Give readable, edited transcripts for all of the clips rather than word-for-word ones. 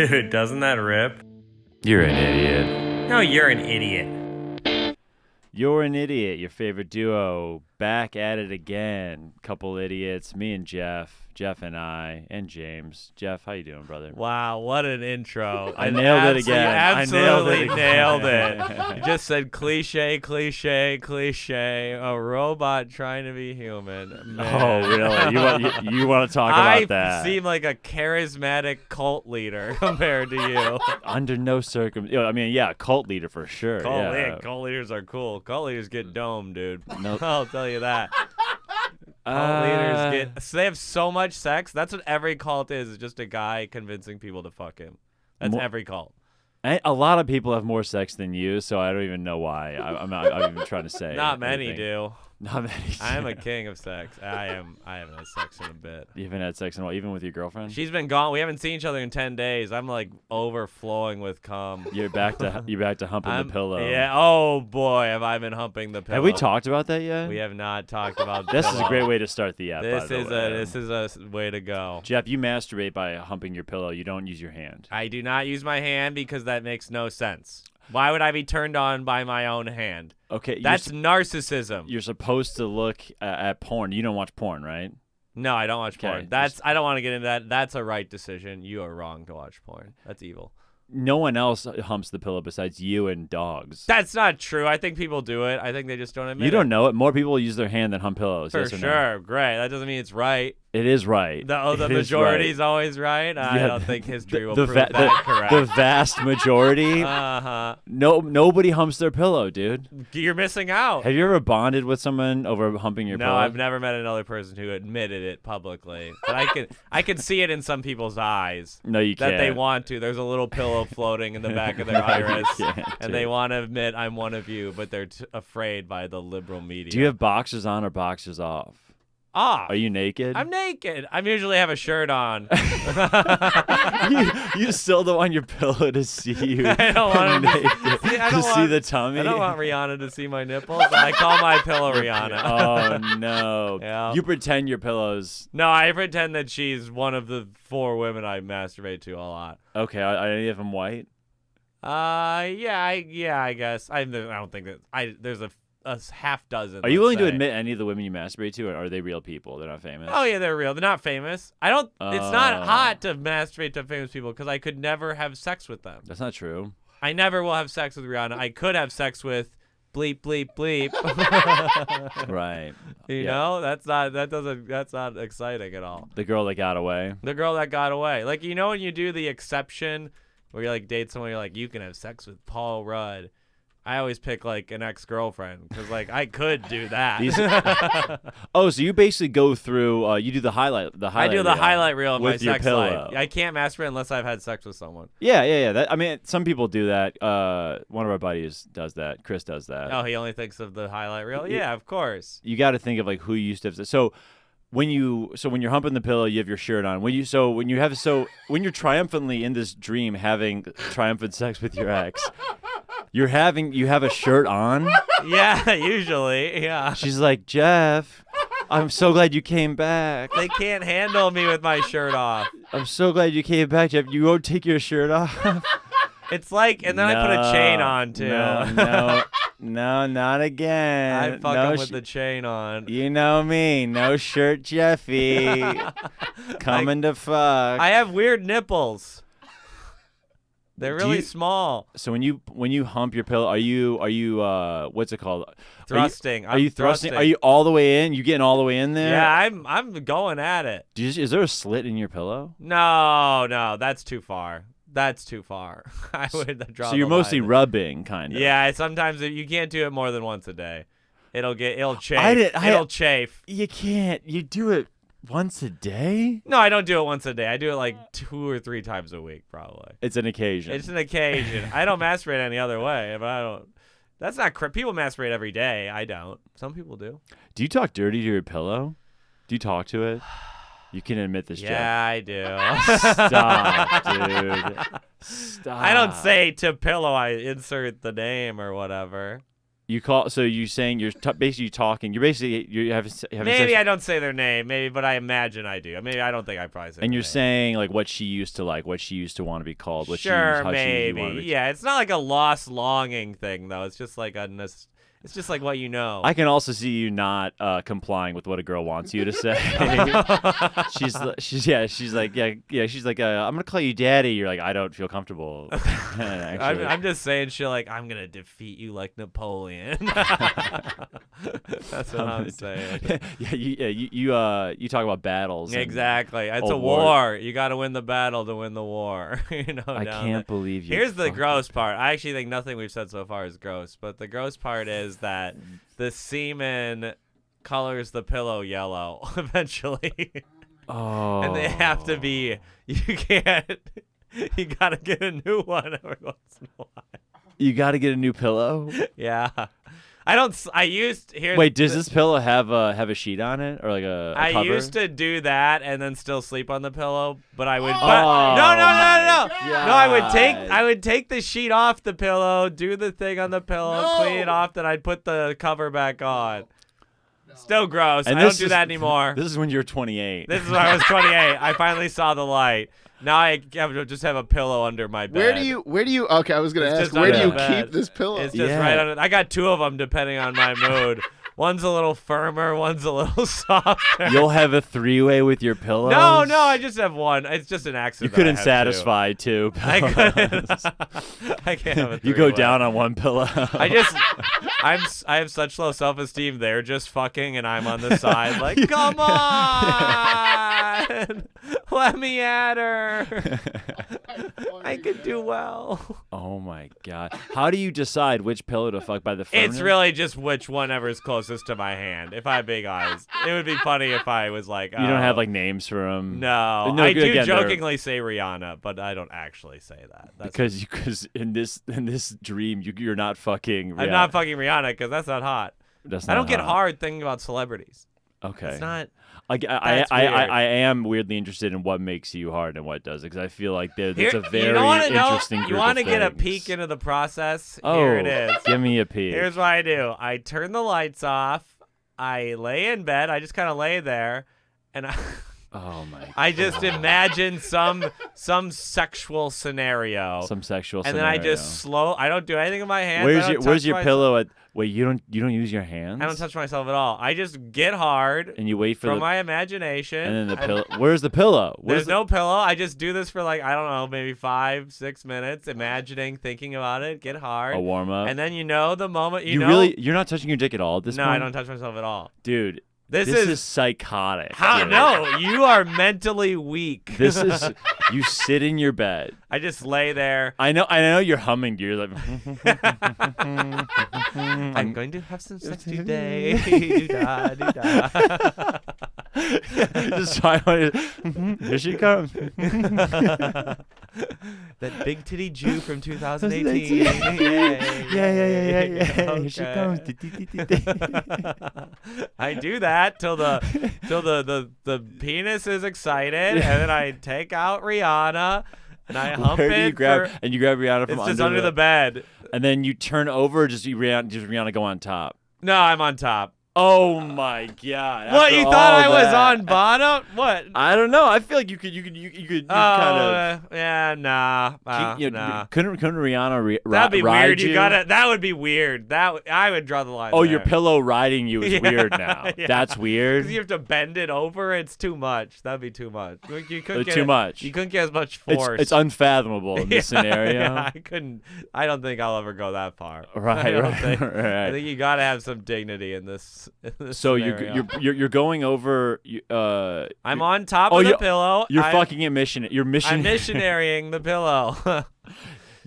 Dude, doesn't that rip? You're an idiot. No, you're an idiot. You're an idiot. Your favorite duo back at it again. Couple idiots. Me and Jeff. Jeff and I and James. Jeff, how you doing, brother? Wow, what an intro. I nailed it again. You absolutely nailed it. again. You just said cliche, cliche, cliche. A robot trying to be human. Man. Oh, really? You want to talk about that? I seem like a charismatic cult leader compared to you. Under no I mean, yeah, cult leader for sure. Cult leaders are cool. Cult leaders get domed, dude. Nope. I'll tell you that. Cult leaders they have so much sex. That's what every cult is just a guy convincing people to fuck him. That's every cult. A lot of people have more sex than you, so I don't even know why. I'm not even trying to say. Not many do. Not many. I am a king of sex. I haven't had sex in a bit. You haven't had sex in a while, even with your girlfriend? She's been gone. We haven't seen each other in 10 days. I'm like overflowing with cum. You're back to humping the pillow. Yeah. Oh boy, have I been humping the pillow. Have we talked about that yet? We have not talked about This pillow. is a great way to start the app. This is a way to go. Jeff, you masturbate by humping your pillow. You don't use your hand. I do not use my hand because that makes no sense. Why would I be turned on by my own hand? Okay, that's narcissism. You're supposed to look at porn. You don't watch porn, right? No, I don't watch porn. I don't want to get into that. That's a right decision. You are wrong to watch porn. That's evil. No one else humps the pillow besides you and dogs. That's not true. I think people do it. I think they just don't admit it. You don't know it. More people use their hand than hump pillows. For yes or sure. No? Great. That doesn't mean it's right. It is right. The majority is always right. I don't think history will prove that correct. The vast majority. Nobody humps their pillow, dude. You're missing out. Have you ever bonded with someone over humping your pillow? No, I've never met another person who admitted it publicly. But I can see it in some people's eyes. No, you can't. That they want to. There's a little pillow floating in the back of their iris, and they want to admit I'm one of you, but they're afraid by the liberal media. Do you have boxers on or boxers off? Off. Are you naked? I'm naked. I usually have a shirt on. you still don't want your pillow to see you. I don't want naked. See the tummy. I don't want Rihanna to see my nipples. I call my pillow Rihanna. Oh no! Yeah. You pretend your pillows. No, I pretend that she's one of the 4 women I masturbate to a lot. Okay, are any of them white? Yeah, I guess. I don't think that there's a half dozen. Are you willing to admit any of the women you masturbate to, or are they real people? They're not famous? Oh yeah, they're real. They're not famous. It's not hot to masturbate to famous people because I could never have sex with them. That's not true. I never will have sex with Rihanna. I could have sex with bleep bleep bleep. Right. You know, that's not exciting at all. The girl that got away. The girl that got away. Like, you know when you do the exception where you like date someone, you're like, you can have sex with Paul Rudd. I always pick like an ex-girlfriend because like I could do that. Oh, so you basically go through. You do the highlight. I do the highlight reel of my with your sex pillow. life. I can't masturbate unless I've had sex with someone. Yeah. I mean, some people do that. One of our buddies does that. Chris does that. Oh, he only thinks of the highlight reel. Yeah, of course. You got to think of like who you used to have. So when you're humping the pillow, you have your shirt on. When you're triumphantly in this dream having triumphant sex with your ex. You have a shirt on? Yeah, usually, yeah. She's like, Jeff, I'm so glad you came back. They can't handle me with my shirt off. I'm so glad you came back, Jeff. You won't take your shirt off? It's like, and then I put a chain on, too. No, not again. I fuck him with the chain on. You know me. No shirt, Jeffy. Coming to fuck. I have weird nipples. They're really small. So when you hump your pillow, are you what's it called? Thrusting. Are you thrusting? Are you all the way in? You getting all the way in there? Yeah, I'm going at it. Is there a slit in your pillow? No, that's too far. That's too far. I would draw. So you're mostly rubbing, kind of. Yeah, sometimes you can't do it more than once a day. It'll chafe. It'll chafe. You can't. You do it once a day? No, I don't do it once a day. I do it like 2 or 3 times a week, probably. It's an occasion. It's an occasion. I don't masturbate any other way, but I don't. That's not people masturbate every day. I don't. Some people do. Do you talk dirty to your pillow? Do you talk to it? You can admit this, Jeff. Yeah, I do. Stop, dude. Stop. I don't say to pillow. I insert the name or whatever. You call. So you saying you're basically talking. You're having Maybe sex, I don't say their name. Maybe, but I imagine I do. Maybe I don't think I probably say. and their you're name. saying like what she used to like, what she used to want to be called, what Sure, how maybe. she wanted to be. Yeah, it's not like a lost longing thing though. It's just like it's just like what you know. I can also see you not complying with what a girl wants you to say. she's like I'm gonna call you daddy. You're like, I don't feel comfortable. Actually. I'm just saying shit like I'm gonna defeat you like Napoleon. That's what I'm saying. You talk about battles. Exactly. It's a old war. You got to win the battle to win the war. I can't believe you. Here's the gross part. I actually think nothing we've said so far is gross, but the gross part is that the semen colors the pillow yellow eventually. Oh. And they have to be. You can't. You gotta get a new one every once in a while. You got to get a new pillow. Yeah. I used here. Wait, does this pillow have a sheet on it or like a I cover? used to do that and then still sleep on the pillow, but I would. Oh, No, I would take the sheet off the pillow, do the thing on the pillow, clean it off, then I'd put the cover back on. Still gross. And I don't do that anymore. This is when you're 28. This is when I was 28. I finally saw the light. Now I just have a pillow under my bed. Where do you? Okay, I was gonna It's ask. just Where do under you the bed. keep this pillow? It's just right under. I got two of them depending on my mood. One's a little firmer, one's a little softer. You'll have a three-way with your pillows? No, I just have one. It's just an accident. You couldn't that I have satisfy two two. I couldn't. I can't have a three-way. You go down on one pillow. I have such low self-esteem. They're just fucking, and I'm on the side like, come on, let me at her. I could do well. Oh my god! How do you decide which pillow to fuck by the firmness? It's really just which whenever is closest to my hand. If I have big eyes, it would be funny if I was like, You don't have like names for them. No, I do again, jokingly say Rihanna, but I don't actually say that. That's because in this dream you're not fucking. I'm not fucking Rihanna because that's not hot. That's I not don't get hot. hard thinking about celebrities. Okay. It's not. I am weirdly interested in what makes you hard and what doesn't, because I feel like it's a very interesting group You want to of get a things. peek into the process? Oh, Here it is. Give me a peek. Here's what I do. I turn the lights off. I lay in bed. I just kind of lay there, and Oh my! I just imagine some sexual scenario. Some sexual and scenario. then I just I don't do anything with my hands. Where's your pillow at? Wait, you don't use your hands? I don't touch myself at all. I just get hard and you wait for my imagination. And then the pillow. Where's the pillow? There's no pillow. I just do this for like, I don't know, maybe 5-6 minutes, imagining, thinking about it, get hard. A warm up. And then the moment you're not touching your dick at all at this point? No, I don't touch myself at all. Dude. This is psychotic. How? Dude. No, you are mentally weak. This is you sit in your bed. I just lay there. I know you're humming. You're like, I'm going to have some sex today. Do-da, do-da. Just here she comes. That big titty Jew from 2018. Yeah. Okay. Here she comes. I do that till the penis is excited, and then I take out Rihanna and I hump Where it. do you grab? And you grab Rihanna from it's just under the bed. And then you turn over, just Rihanna go on top. No, I'm on top. Oh my god! What, you thought I was on bottom? What? I don't know. I feel like you could kind of. Yeah, nah. Nah. Couldn't Rihanna That'd be ride weird. you? That would be weird. I would draw the line. Oh, there. your pillow riding you is weird now. Yeah. That's weird. Because you have to bend it over. It's too much. That'd be too much. You couldn't get too much. You couldn't get as much force. It's unfathomable in this scenario. Yeah, I don't think I'll ever go that far. Right. I think you gotta have some dignity in this. So scenario. you're going over. I'm on top of the pillow. You're fucking a mission. You're I'm missionarying the pillow.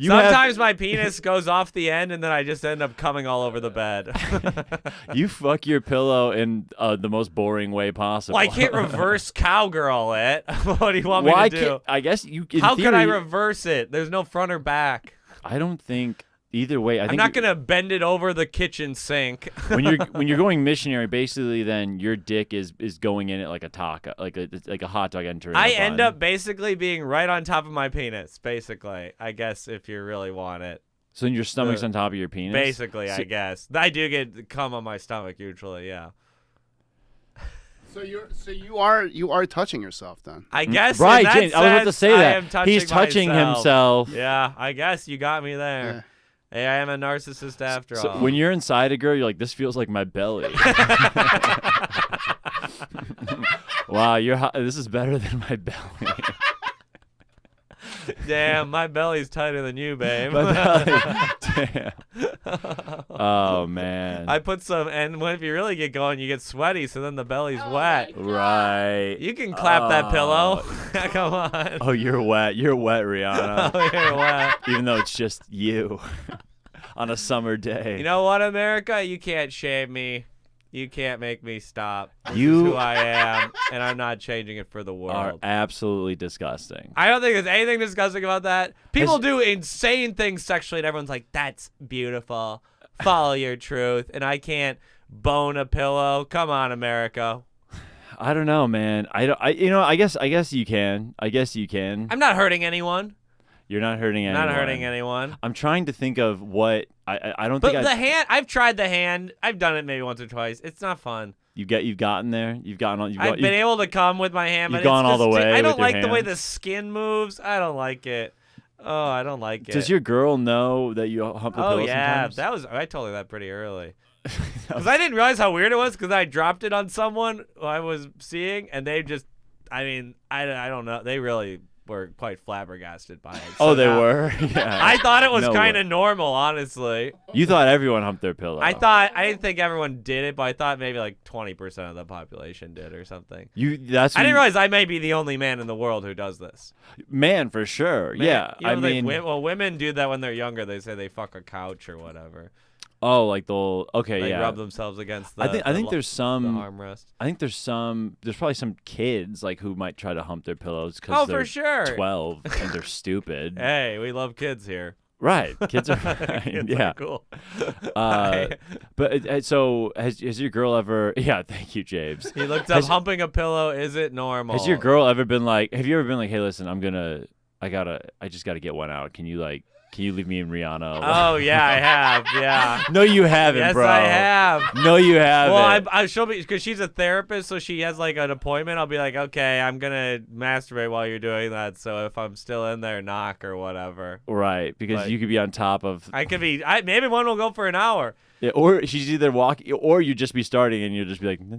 Sometimes my penis goes off the end, and then I just end up coming all over the bed. You fuck your pillow in the most boring way possible. Well, I can't reverse cowgirl it. What do you want me to do? I guess you. How can I reverse it? There's no front or back. I don't think. Either way, I'm not gonna bend it over the kitchen sink. when you're going missionary, basically, then your dick is going in it like a taco, like a hot dog entering. I end up basically being right on top of my penis. Basically, I guess if you really want it. So your stomach's on top of your penis? Basically, I guess. I do get cum on my stomach usually, yeah. So you are touching yourself then. I guess Right, in that James, I was about to sense, say I that. am touching He's touching myself. himself. Yeah, I guess you got me there. Yeah. Hey, I am a narcissist after So all. when you're inside a girl, you're like, this feels like my belly. Wow, this is better than my belly. Damn, my belly's tighter than you, babe. My belly. Damn. Oh man. I put some, and if you really get going, you get sweaty, so then the belly's wet. Right. You can clap that pillow. Come on. Oh, you're wet. You're wet, Rihanna. Oh, you're wet. Even though it's just you on a summer day. You know what, America? You can't shame me. You can't make me stop. This You- is who I am, and I'm not changing it for the are world. absolutely disgusting. I don't think there's anything disgusting about that. People do insane things sexually, and everyone's like, that's beautiful. Follow your truth. And I can't bone a pillow. Come on, America. I don't know, man. I guess you can. I guess you can. I'm not hurting anyone. You're not hurting anyone. Not hurting anyone. I'm trying to think of what I don't But think the hand, I've tried the hand. I've done it maybe once or twice. It's not fun. you've gotten there. You've gotten on. I've been able to come with my hand, you've but gone it's all just the way I don't with your like the way hands? the skin moves. I don't like it. Oh, I don't like it. Does your girl know that you hump the Oh pillow yeah, sometimes? I told her that pretty early. Because I didn't realize how weird it was because I dropped it on someone who I was seeing, and they just, I mean, I don't know. They really were quite flabbergasted by it. Oh, So they now- were. Yeah. I thought it was No kind way. of normal, honestly. You thought everyone humped their pillow. I didn't think everyone did it, but I thought maybe like 20% of the population did or something. That's I didn't realize I may be the only man in the world who does this. man for sure. Man, yeah, you know, I mean, women do that when they're younger. They say they fuck a couch or whatever. oh, like they'll okay, They yeah. rub themselves against the. I think there's the some. armrest. I think there's probably some kids like who might try to hump their pillows because Oh, they're for sure. 12 and they're stupid. Hey, we love kids here. Right, kids are fine. Kids yeah. are cool. But so has your girl ever? Yeah, thank you, James. He looked up humping a pillow. Is it normal? Has your girl ever been like? Have you ever been like, hey, listen, I just gotta get one out. Can you leave me and Rihanna alone? Oh yeah, I have. Yeah. No, you haven't, Yes, bro. I have. No, you haven't. Well, she'll be because she's a therapist, so she has like an appointment. I'll be like, okay, I'm gonna masturbate while you're doing that. So if I'm still in there, knock or whatever. Right, because Like- you could be on top of. I could be. Maybe one will go for an hour. Yeah, or she's either walking, or you just be starting, and you'll just be like, My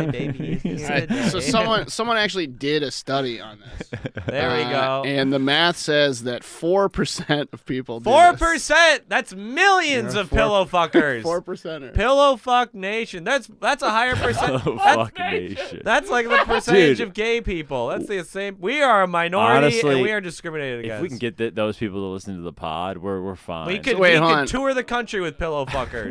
baby is here today. So someone actually did a study on this. There we go. And the math says that 4% of people do this. 4%. That's millions Yeah, of pillow fuckers. 4%. Pillow fuck nation. That's a higher percent. oh, fuck nation. That's like the percentage Dude. of gay people. That's the same. We are a minority Honestly, and we are discriminated against. If we can get those people to listen to the pod, we're fine. we could, So wait, we hold could on. tour the country with pillow fuckers.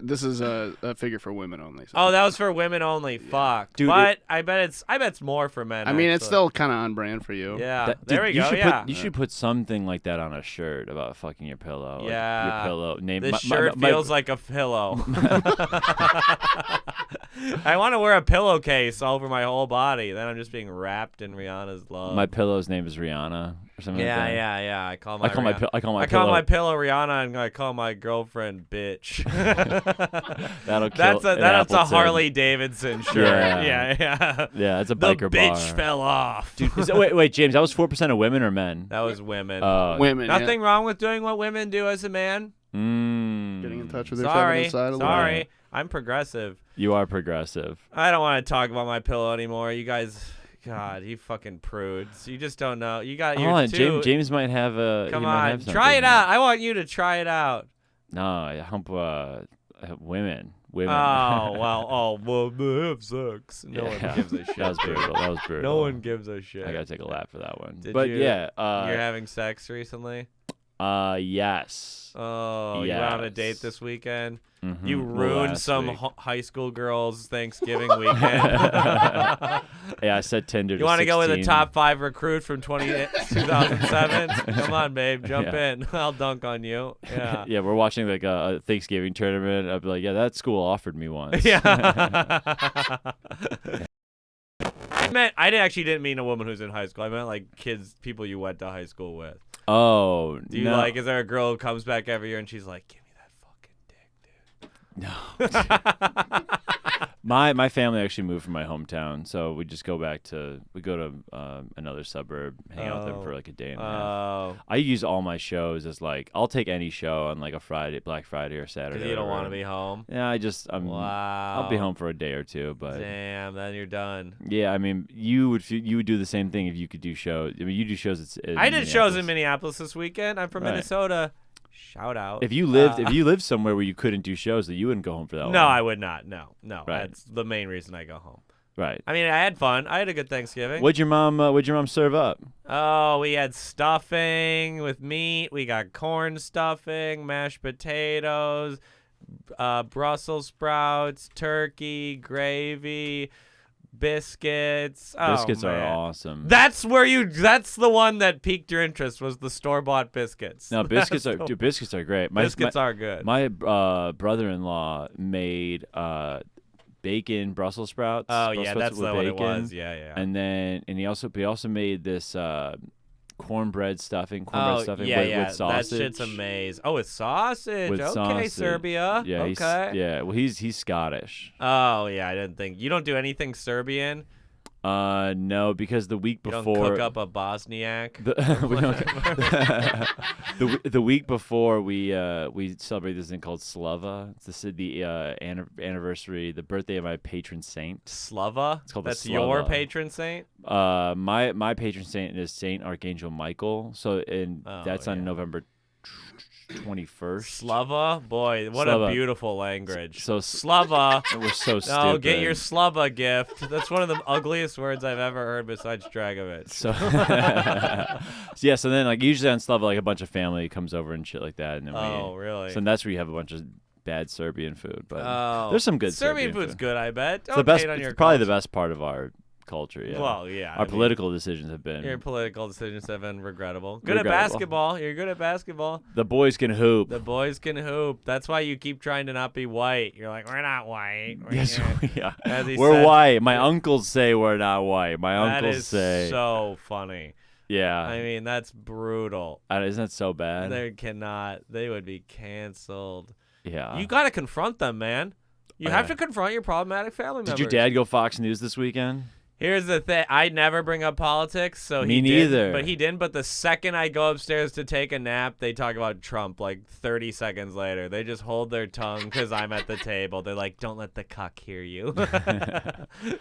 This is a figure for women only. So. Oh, that was for women only. Fuck. Dude, but I bet it's more for men. I mean, it's actually. still kind of on brand for you. Yeah. That- there dude, we go. You should put something like that on a shirt about fucking your pillow. Like, Yeah. your pillow. This shirt feels like a pillow. I want to wear a pillowcase all over my whole body. Then I'm just being wrapped in Rihanna's love. my pillow's name is Rihanna or something yeah, like that. yeah. I call I call my Rihanna- I call my I call pillow. my pillow Rihanna, and I call my girlfriend bitch. That'll kill. That's an a Appleton. Harley Davidson shirt. Yeah. Yeah. Yeah, it's a The biker bitch bar. fell off. Dude, wait, James, that was 4% of women or men? That was women. Women. yeah. Nothing wrong with doing what women do as a man. Getting in touch with their Sorry, feminine side a little. sorry. I'm progressive. You are progressive. I don't want to talk about my pillow anymore. You guys, God, you fucking prudes. You just don't know. You got Hold your on, two. James might have a. Come he might on, have try it something. out. I want you to try it out. No, I hump women. Women. Oh well, they have sex. No Yeah. one gives a shit. That was dude. brutal. That was brutal. No one gives a shit. I gotta take a lap for that one. Did but you- yeah. You're having sex recently? Yes. Oh, you went on a Yes. date this weekend? Mhm. You Well, ruined last some week. high school girl's Thanksgiving weekend. Yeah, I said Tinder. You want to go with a 16. top 5 recruit from 2007? Come on, babe, jump Yeah. in. I'll dunk on you. Yeah. Yeah, we're watching like a Thanksgiving tournament. I'd be like, yeah, that school offered me once. Yeah. I actually didn't mean a woman who's in high school. I meant like people you went to high school with. Oh, Do you no. like? Is there a girl who comes back every year and she's like, "Give me that fucking dick, dude"? No. My family actually moved from my hometown, so we just go to another suburb, hang out with them for like a day and a half. Oh, I use all my shows as like I'll take any show on like a Friday, Black Friday or Saturday. because you don't want to be home. Yeah, Wow. I'll be home for a day or two, but Damn, then you're done. yeah, I mean, you would do the same thing if you could do shows. I mean, you do shows. I did shows in Minneapolis this weekend. I'm from Right. Minnesota. Shout out. If you lived somewhere where you couldn't do shows, that you wouldn't go home for that long. No, I would not. No. Right. That's the main reason I go home. Right. I mean, I had fun. I had a good Thanksgiving. What'd your mom serve up? Oh, we had stuffing with meat. We got corn stuffing, mashed potatoes, Brussels sprouts, turkey, gravy, biscuits. Biscuits Oh, are man. awesome. That's the one that piqued your interest, was the store-bought biscuits. No, biscuits That's are the- biscuits are great. Biscuits are good. My brother-in-law made bacon Brussels sprouts. Oh Brussels yeah, sprouts that's with what it bacon. was. Yeah. And he also made this cornbread stuffing with That sausage. shit's amazing. Oh, it's sausage. With Okay, sausage. Serbia. Yeah, okay. Well, he's Scottish. Oh yeah, I didn't think you don't do anything Serbian. No, because the week You before don't cook up a Bosniak. we don't- the week before we celebrate this thing called Slava. It's the anniversary, the birthday of my patron saint. Slava. It's called the That's your Slava. patron saint. My patron saint is Saint Archangel Michael. So that's on yeah. November 21st. Slava. Boy, what Slava. a beautiful language. So Slava. We're so stupid. No, get your Slava gift. That's one of the ugliest words I've ever heard besides Dragovich. So so then like usually on Slava like a bunch of family comes over and shit like that, and then Oh, really? So that's where you have a bunch of bad Serbian food, but Oh, there's some good Serbian food. food's good, I bet. It's Don't the best. hate on your It's probably the culture. best part of our culture. Yeah. Well, yeah. our I mean, political decisions have been. Your political decisions have been regrettable. Good at Regrettable. basketball. You're good at basketball. The boys can hoop. The boys can hoop. That's why you keep trying to not be white. You're like, we're not white. We're Yes, not." yeah. As he We're said, white. My uncles say we're not white. My That uncles is say. so funny. Yeah. I mean, that's brutal. Isn't that so bad? They would be canceled. Yeah. You got to confront them, man. You have to confront your problematic family members. Did your dad go Fox News this weekend? Here's the thing. I never bring up politics, so Me he didn't, neither. But he didn't. But the second I go upstairs to take a nap, they talk about Trump like 30 seconds later. They just hold their tongue because I'm at the table. They're like, don't let the cuck hear you.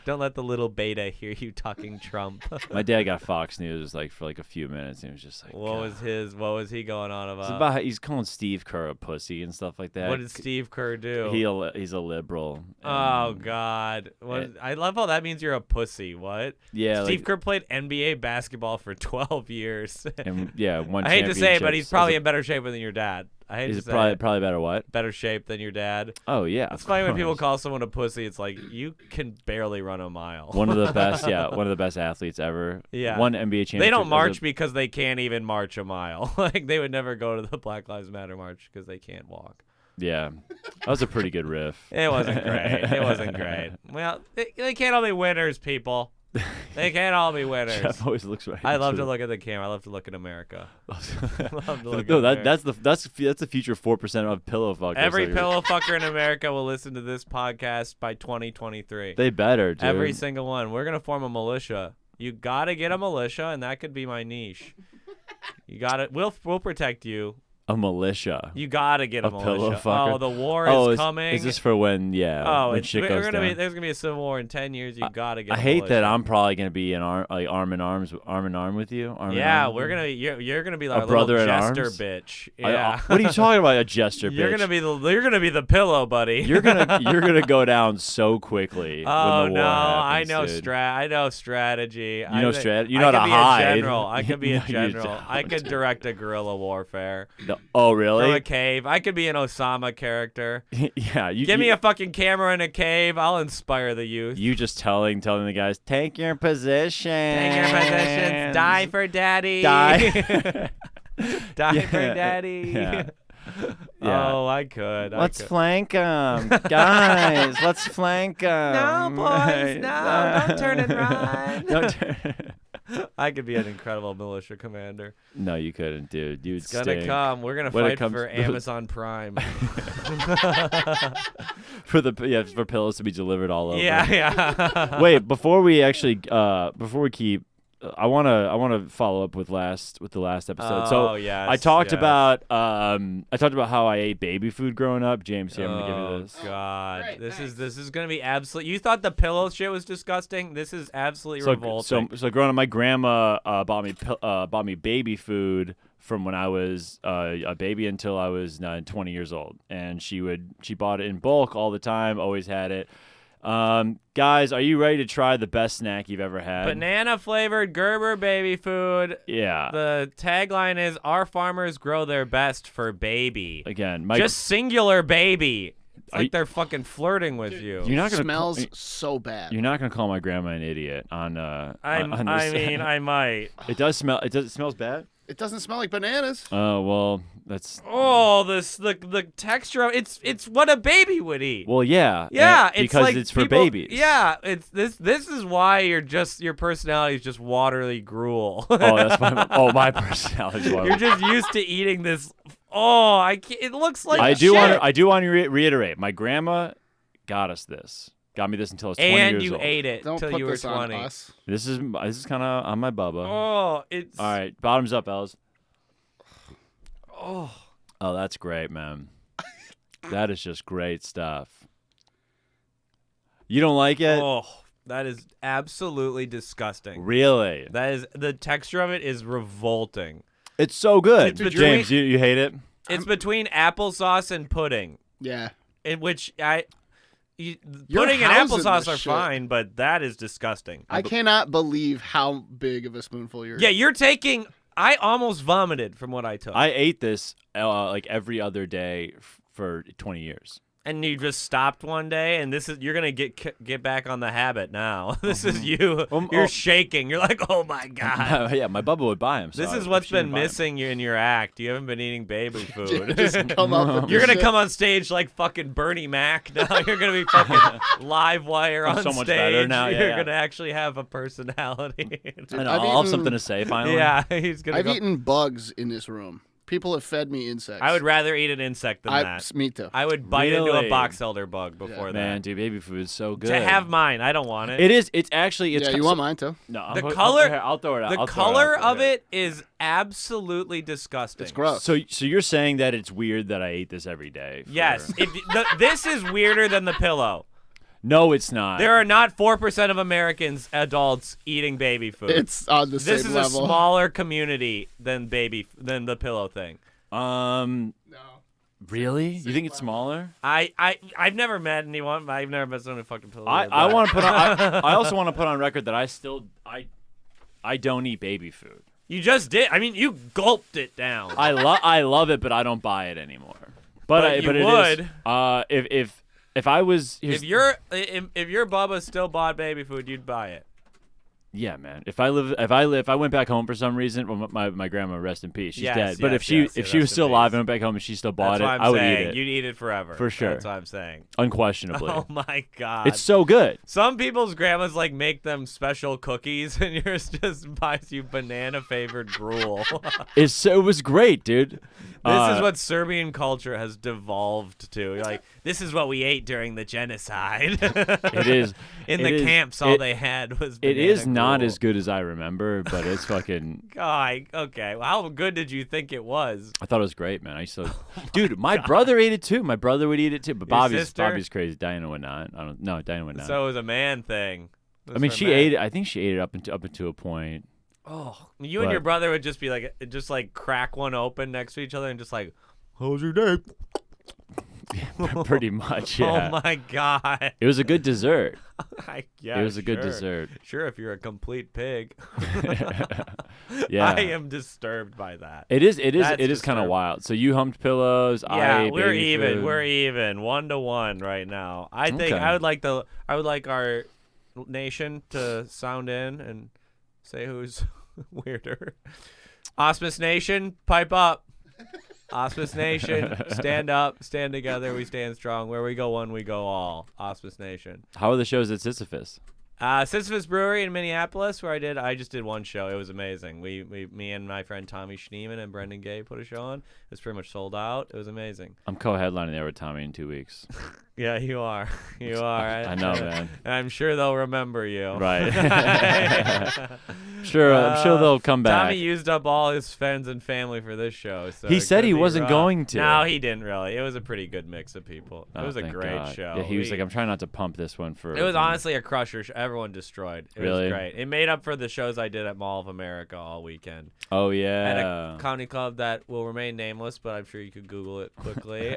Don't let the little beta hear you talking Trump. My dad got Fox News like for like a few minutes, and he was just like, What was he going on It's about? about he's calling Steve Kerr a pussy and stuff like that. What did Steve Kerr do? He's a liberal. Oh and- God! and- I love how that means you're a pussy. What? Yeah, Steve like, Kerr played NBA basketball for 12 years. and yeah, one. I hate to say it, but he's championships probably as in better shape than your dad. I hate a, to he's say probably better what? better shape than your dad. Oh yeah, It's of funny when people course. call someone a pussy. It's like you can barely run a mile. One of the best, one of the best athletes ever. Yeah. One NBA championship. They don't as march a- because they can't even march a mile. Like they would never go to the Black Lives Matter march because they can't walk. Yeah, that was a pretty good riff. It wasn't great. It wasn't great. Well, they can't all be winners, people. They can't all be winners. Jeff always looks right. I love into to look at the camera. I love to look at America. it. Love to look No, at America. that's the future 4% of pillow fuckers. Every that you're- pillow fucker in America will listen to this podcast by 2023. They better, dude. Every single one. We're gonna form a militia. You gotta get a militia, and that could be my niche. You gotta. We'll protect you. a militia. You gotta get a pillow militia. fucker. Oh, the war is coming. Is this for when? Oh, when it's, shit we're goes gonna down. be. There's gonna be a civil war in 10 years. You gotta get. I a hate militia. that I'm probably gonna be in arm in arm with you. Arm in Yeah, arm. we're gonna. You're gonna be A like a brother little in jester arms? bitch. I- Yeah. what are you talking about? A jester bitch? You're gonna be the pillow buddy. You're gonna go down so quickly. Oh when the no, war I happens, know dude. I know strategy. You know strategy. You know how to I could hide. be a general. I could be a No, you general. I don't. could direct a guerrilla warfare No- oh really? from a cave. I could be an Osama character. Yeah. Give me a fucking camera in a cave. I'll inspire the youth. You just telling the guys, take your position. Take your positions. Die for daddy. Die. Die Yeah, for daddy. yeah. Yeah. Oh, I could. Let's I could. flank them, guys. Let's flank them. No, boys, no, don't turn and run. Don't turn. I could be an incredible militia commander. No, you couldn't, dude. You'd It's gonna stink. come. We're gonna When it fight comes- for Amazon Prime. for pillows to be delivered all over. yeah. Wait, before we actually keep, I wanna follow up with the last episode. So yes, I talked yes. about how I ate baby food growing up. James, here, I'm gonna give you this. Oh God, Great, this thanks. is gonna be absolute. You thought the pillow shit was disgusting. This is absolutely revolting. So growing up, my grandma bought me baby food from when I was a baby until I was 20 years old, and she bought it in bulk all the time. Always had it. Guys, are you ready to try the best snack you've ever had? Banana flavored Gerber baby food. Yeah. The tagline is "Our farmers grow their best for baby." Again, Just singular baby. It's Are like you- they're fucking flirting with you. you're not gonna Smells so bad. You're not gonna call my grandma an idiot on I this. mean, I might. It does smell. It smells bad. It doesn't smell like bananas. Oh well, that's Oh, the texture of it's what a baby would eat. well, yeah. Yeah, and- it's because like it's for people- babies. Yeah, it's this. This is why your personality is just watery gruel. Oh, that's my personality. You're just used to eating this. Oh, I can't, it looks like I do shit. want to reiterate. My grandma got us this. Got me this until I was 20 And years you old. ate it Don't till put you were this on 20. us. This is kind of on my bubba. Oh, it's All right, bottoms up, Ellis. oh. Oh, that's great, man. That is just great stuff. You don't like it? Oh, that is absolutely disgusting. Really? That is the texture of it is revolting. It's so good. It's between- James, you hate it? It's between applesauce and pudding, Yeah. in which You're pudding and housing applesauce this are shit. fine, but that is disgusting. I cannot believe how big of a spoonful you're Yeah, you're taking. I almost vomited from what I took. I ate this like every other day for 20 years. And you just stopped one day, and you're gonna get back on the habit now. This is you. You're shaking. You're like, oh my god. Yeah, my bubba would buy him. So This is I what's shouldn't been buy 'em. missing in your act. You haven't been eating baby food. Just come up with You're this gonna shit. come on stage like fucking Bernie Mac now. You're gonna be fucking live wire I'm on so stage. much better now, yeah, You're yeah. gonna actually have a personality. I know, I've I'll have eaten- something to say finally. yeah, he's gonna. I've go. eaten bugs in this room. People have fed me insects. I would rather eat an insect than that. Me too. I would bite into Really? a box elder bug before that. Man, dude, baby food is so good. To have mine, I don't want it. It is. It's actually. It's yeah, you want mine too? No, The I'll- color- here, I'll throw it out. The I'll throw color out of there. it is absolutely disgusting. It's gross. So you're saying that it's weird that I ate this every day? Yes, this is weirder than the pillow. No, it's not. There are not 4% of Americans, adults, eating baby food. It's on the same This is level. a smaller community than the pillow thing. No. Really? You think it's smaller? I've never met anyone. I've never met someone who fucking pillow. I want to put on. I also want to put on record that I don't eat baby food. You just did. I mean, you gulped it down. I love it, but I don't buy it anymore. But you it is, would. if I was if your Bubba still bought baby food, you'd buy it. yeah, man. If I went back home for some reason, well, my grandma, rest in peace, she's Yes, dead. But yes, if she yes, if she was rest in still alive peace. and went back home and she still That's bought it, what I'm I would saying. eat it You'd eat it forever. For sure. That's what I'm saying. unquestionably. Oh my god. It's so good. Some people's grandmas like make them special cookies, and yours just buys you banana flavored gruel. It was great, dude. This is what Serbian culture has devolved to. You're like, this is what we ate during the genocide. it is. In it the is- camps, all it- they had was It banana is not gruel. as good as I remember, but it's fucking. Okay. Well, how good did you think it was? I thought it was great, man. I used to, dude. My brother ate it too. My brother would eat it too. But Your Bobby's sister? crazy. Diana would not. I don't. No, Diana would not. So it was a man thing. I mean, she ate it. I think she ate it up into a point. Oh, you and your But- brother would just be like, crack one open next to each other and just like, how's your day? Pretty much, yeah. Oh my god. It was a good dessert. Yeah, It was a good sure. dessert. Sure, if you're a complete pig. Yeah. I am disturbed by that. It is. It is. That's It is kind of disturbing. wild. So you humped pillows. I Yeah, ate we're baby even. food. We're even. 1-1 right now. I think Okay. I would like our nation to sound in and say who's weirder. Auspice Nation, pipe up. Auspice Nation, stand up, stand together, we stand strong. Where we go one, we go all. Auspice Nation. How are the shows at Sisyphus? Sisyphus Brewery in Minneapolis, where I just did one show. It was amazing. Me and my friend Tommy Schneeman and Brendan Gay put a show on. It was pretty much sold out. It was amazing. I'm co-headlining there with Tommy in 2 weeks. Yeah, you are. You are. I know, man. And I'm sure they'll remember you. Right. I'm sure they'll come back. Tommy used up all his friends and family for this show. So He it said could he be wasn't rough. going to. No, he didn't really. It was a pretty good mix of people. It Oh, was a thank great God. show. Yeah, he was like, I'm trying not to pump this one for. It was honestly a crusher. Everyone destroyed. It Really? was great. It made up for the shows I did at Mall of America all weekend. Oh At yeah. a comedy club that will remain nameless, but I'm sure you could Google it quickly.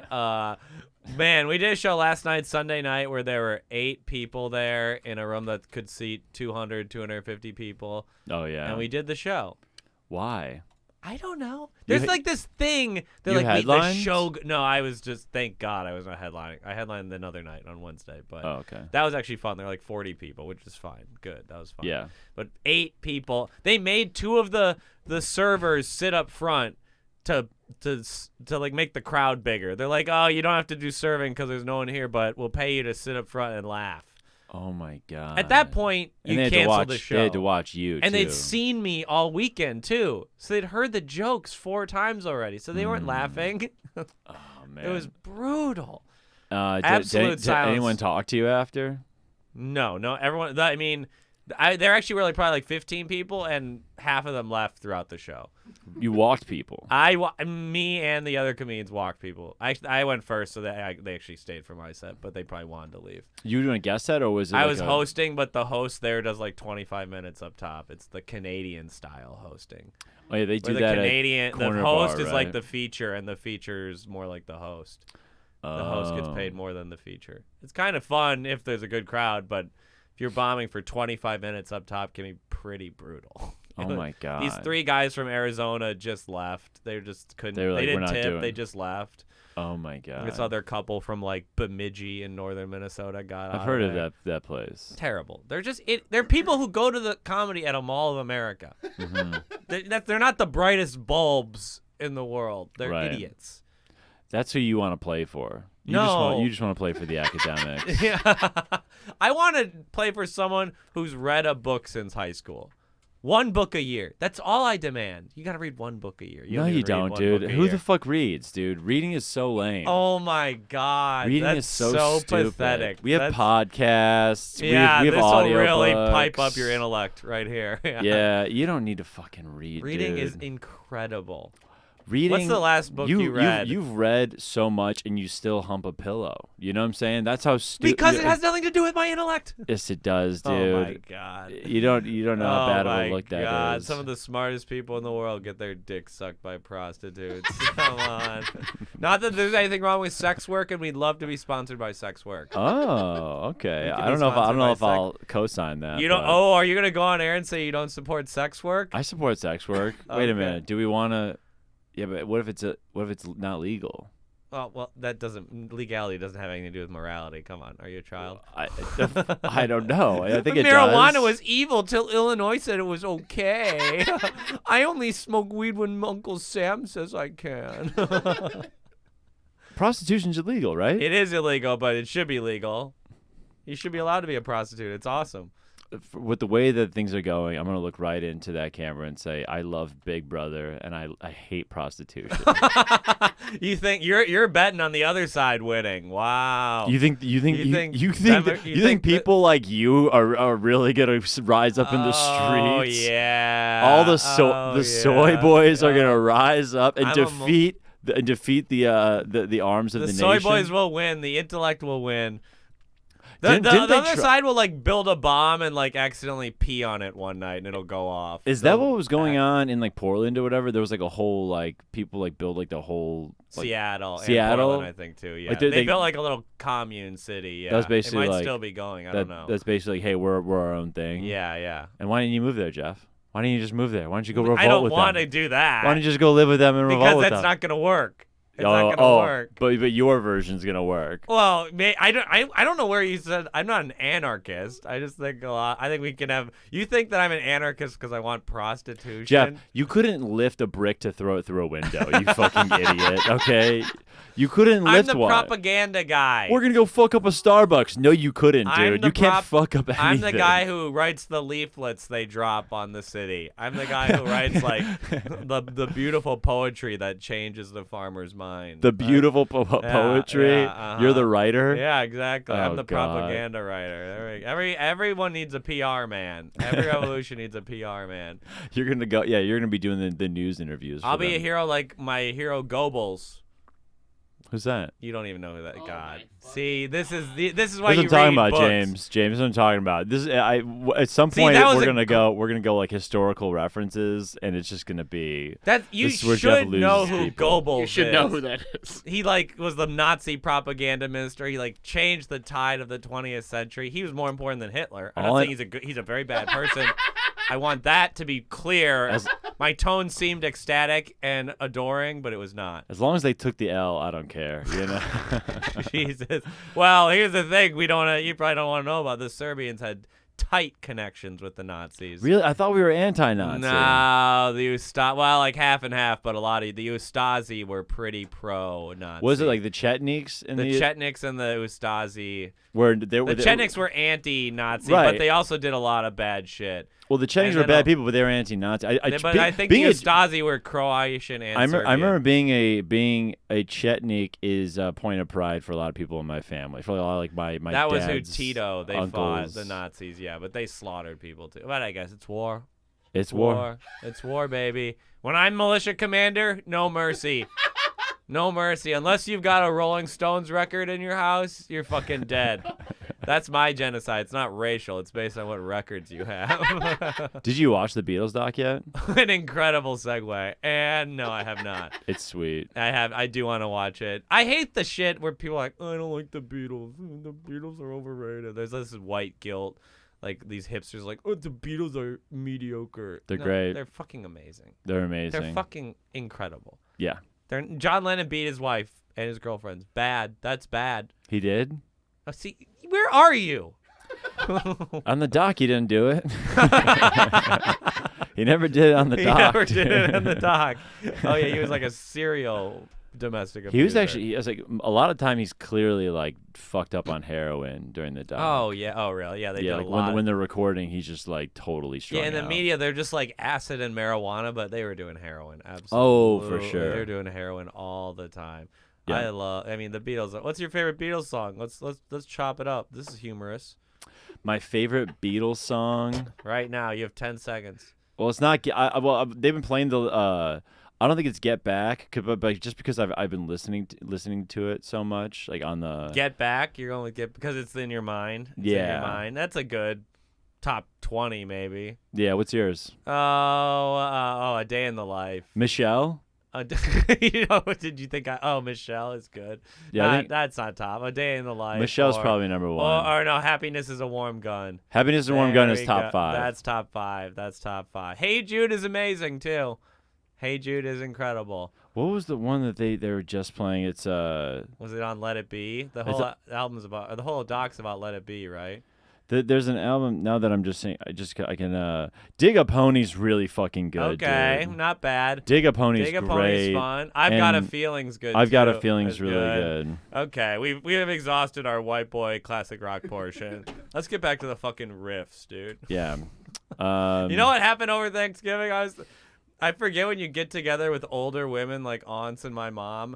Man, we did a show last night, Sunday night, where there were 8 people there in a room that could seat 200, 250 people. Oh yeah. And we did the show. Why? I don't know. You There's like this thing that you like the headlined? show. No, I was just, thank God I was not headlining. I headlined another night on Wednesday, but Oh okay. that was actually fun. There were like 40 people, which is fine. Good. That was fun. Yeah. But 8 people. They made 2 of the servers sit up front to like make the crowd bigger. They're like, oh, you don't have to do serving because there's no one here, but we'll pay you to sit up front and laugh. Oh my God. At that point, And you they had to cancel watch, the show. They had to watch you. And too. they'd seen me all weekend too, so they'd heard the jokes 4 times already, so they weren't laughing. Oh man. It was brutal. Did silence. anyone talk to you after? No, everyone. I mean, there actually were like probably like 15 people, and half of them left throughout the show. You walked people. Me and the other comedians walked people. I went first, so they actually stayed for my set, but they probably wanted to leave. You were doing a guest set, or was it? I like was hosting, but the host there does like 25 minutes up top. It's the Canadian style hosting. Oh yeah, they do Where that. the Canadian, at the Corner host Bar, is like right? the feature, and the feature is more like the host. The host gets paid Oh. more than the feature. It's kind of fun if there's a good crowd, but if you're bombing for 25 minutes up top, can be pretty brutal. Oh my God. These 3 guys from Arizona just left. They just couldn't. They were like, they "We're didn't not tip. doing They it." just left. Oh my God. This other couple from like Bemidji in northern Minnesota got out. I've heard of there. that place. Terrible. They're just they're people who go to the comedy at a Mall of America. Mm-hmm. They're not the brightest bulbs in the world. They're Right. idiots. That's who you want to play for. You No. you just want to play for the academics. Yeah. I want to play for someone who's read a book since high school. 1 book a year. That's all I demand. You got to read 1 book a year. No, you don't, dude. Who the fuck reads, dude? Reading is so lame. Oh my God. Reading That's is so stupid. pathetic. We have That's- podcasts. Yeah, we have this will audio really books. pipe up your intellect right here. Yeah, you don't need to fucking read. Reading dude. is incredible. Reading. What's the last book you read? You've read so much, and you still hump a pillow. You know what I'm saying? That's how stupid. Because it has nothing to do with my intellect. Yes, it does, dude. Oh my God. You don't know how bad of my a look that God. is. Some of the smartest people in the world get their dicks sucked by prostitutes. Come on. Not that there's anything wrong with sex work, and we'd love to be sponsored by sex work. Oh, okay. We could I be don't know if sponsored by I'll co-sign that. You don't. but Oh, are you gonna go on air and say you don't support sex work? I support sex work. Wait Okay. a minute. Do we want to? Yeah, but what if it's not legal? Oh well, that doesn't legality doesn't have anything to do with morality. Come on, are you a child? I don't know. I think it Marijuana does. was evil till Illinois said it was okay. I only smoke weed when Uncle Sam says I can. Prostitution's illegal, right? It is illegal, but it should be legal. You should be allowed to be a prostitute. It's awesome. With the way that things are going, I'm gonna look right into that camera and say, I love Big Brother and I hate prostitution. You think you're betting on the other side winning? Wow. You think that- people like you are really gonna rise up in the Oh streets? yeah. All the soy boys are gonna rise up and I'm defeat the arms of the The nation. soy boys will win. The intellect will win. The Didn't they other side will like build a bomb and like accidentally pee on it one night and it'll go off. Is that what was going on in like Portland or whatever? There was like a whole like people like build like the whole like, Seattle, Seattle? and Portland, I think too. Yeah, Like, they they- built like a little commune city. Yeah, That was basically it might like- still be going. I don't know. That's basically like, hey, we're our own thing. Yeah. And why didn't you move there, Jeff? Why didn't you just move there? Why don't you go revolt I don't with want them? to do that. Why don't you just go live with them and revolt because with that's them? not going to work. It's not gonna work. But your version's gonna work. Well, I don't know where you said I'm not an anarchist. I just think a lot. I think we can have. You think that I'm an anarchist because I want prostitution? Jeff, you couldn't lift a brick to throw it through a window. You fucking idiot. Okay, you couldn't lift I'm the one. propaganda guy. We're gonna go fuck up a Starbucks. No, you couldn't, dude. You can't fuck up anything. I'm the guy who writes the leaflets they drop on the city. I'm the guy who writes like the beautiful poetry that changes the farmer's mind. The beautiful poetry. Yeah, You're the writer. Yeah, exactly. I'm Oh, the God. propaganda writer. Everyone needs a PR man. Every revolution needs a PR man. You're gonna go. Yeah, you're gonna be doing the news interviews. I'll for be a them. hero like my hero Goebbels. Who's that? You don't even know who that. Oh God. my See, this is why That's you what I'm talking read about, books. James. James, that's what I'm talking about. This is, at some See, point that was we're a gonna go like historical references, and it's just gonna be. That you This is where Jeff should know loses who people. Goebbels You should is. know who that is. He like was the Nazi propaganda minister. He like changed the tide of the 20th century. He was more important than Hitler. I'm All not I- saying he's a very bad person. I want that to be clear. My tone seemed ecstatic and adoring, but it was not. As long as they took the L, I don't care. You know. Jesus. Well, here's the thing: you probably don't want to know about. The Serbians had tight connections with the Nazis. Really, I thought we were anti-Nazi. No, the well, like half and half, but a lot of the Ustasi were pretty pro-Nazi. Was it like the Chetniks and the Chetniks and the Ustasi? where they were The Chetniks were anti-Nazi, Right. but they also did a lot of bad shit. Well, the Chetniks and were then bad people, but they were anti-Nazi. But I think the Ustasi were Croatian and I Serbian. remember being a Chetnik is a point of pride for a lot of people in my family. For a lot of like my that was who dad's Tito. They fought uncles. the Nazis, yeah, but they slaughtered people too. But I guess it's war. It's war. It's war, baby. When I'm militia commander, no mercy. No mercy. Unless you've got a Rolling Stones record in your house, you're fucking dead. That's my genocide. It's not racial. It's based on what records you have. Did you watch the Beatles doc yet? An incredible segue. And no, I have not. It's sweet. I do want to watch it. I hate the shit where people are like, I don't like the Beatles. The Beatles are overrated. There's this white guilt. Like these hipsters like, oh, the Beatles are mediocre. They're No, great. They're fucking amazing. They're amazing. They're fucking incredible. Yeah. John Lennon beat his wife and his girlfriends. Bad. That's bad. He did? Oh, see, where are you? On the doc, he didn't do it. He never did it on the He doc. never did dude. it on the doc. Oh yeah, he was like a serial domestic abuser. He was actually, he was like, a lot of time he's clearly like fucked up on heroin during the doc. Oh yeah. Oh really? Yeah, they did yeah, a like lot. when they're recording, he's just like totally strung Yeah, in the out. media, they're just like acid and marijuana, but they were doing heroin. Absolutely. Oh, for sure. They're doing heroin all the time. Yeah. I mean, the Beatles. What's your favorite Beatles song? Let's chop it up. This is humorous. My favorite Beatles song. Right now, you have 10 seconds. Well, it's not. They've been playing the. I don't think it's Get Back, but just because I've been listening to it so much, like on the. Get Back. You're going with Get because it's in your mind. It's in Yeah. your mind. That's a good top 20 maybe. Yeah, what's yours? A Day in the Life. Michelle. Did you think? Michelle is good. Yeah, I think that's not top. A Day in the Life. Michelle's or- probably number one. Or no, Happiness is a Warm Gun. Happiness is a Warm Gun There is we top go. 5. That's top 5. That's top 5. Hey Jude is amazing too. Hey Jude is incredible. What was the one that they were just playing? It's Was it on Let It Be? The whole album's about, or the whole doc's about Let It Be, right? There's an album now that I'm just saying. I can Dig a Pony's really fucking good. Okay, dude. not bad. Dig a Pony's Dig a great. Pony's fun. I've Got a and Feeling's good. I've Got a too. Feeling's That's really good. Okay, we have exhausted our white boy classic rock portion. Let's get back to the fucking riffs, dude. Yeah. You know what happened over Thanksgiving? I forget when you get together with older women like aunts and my mom,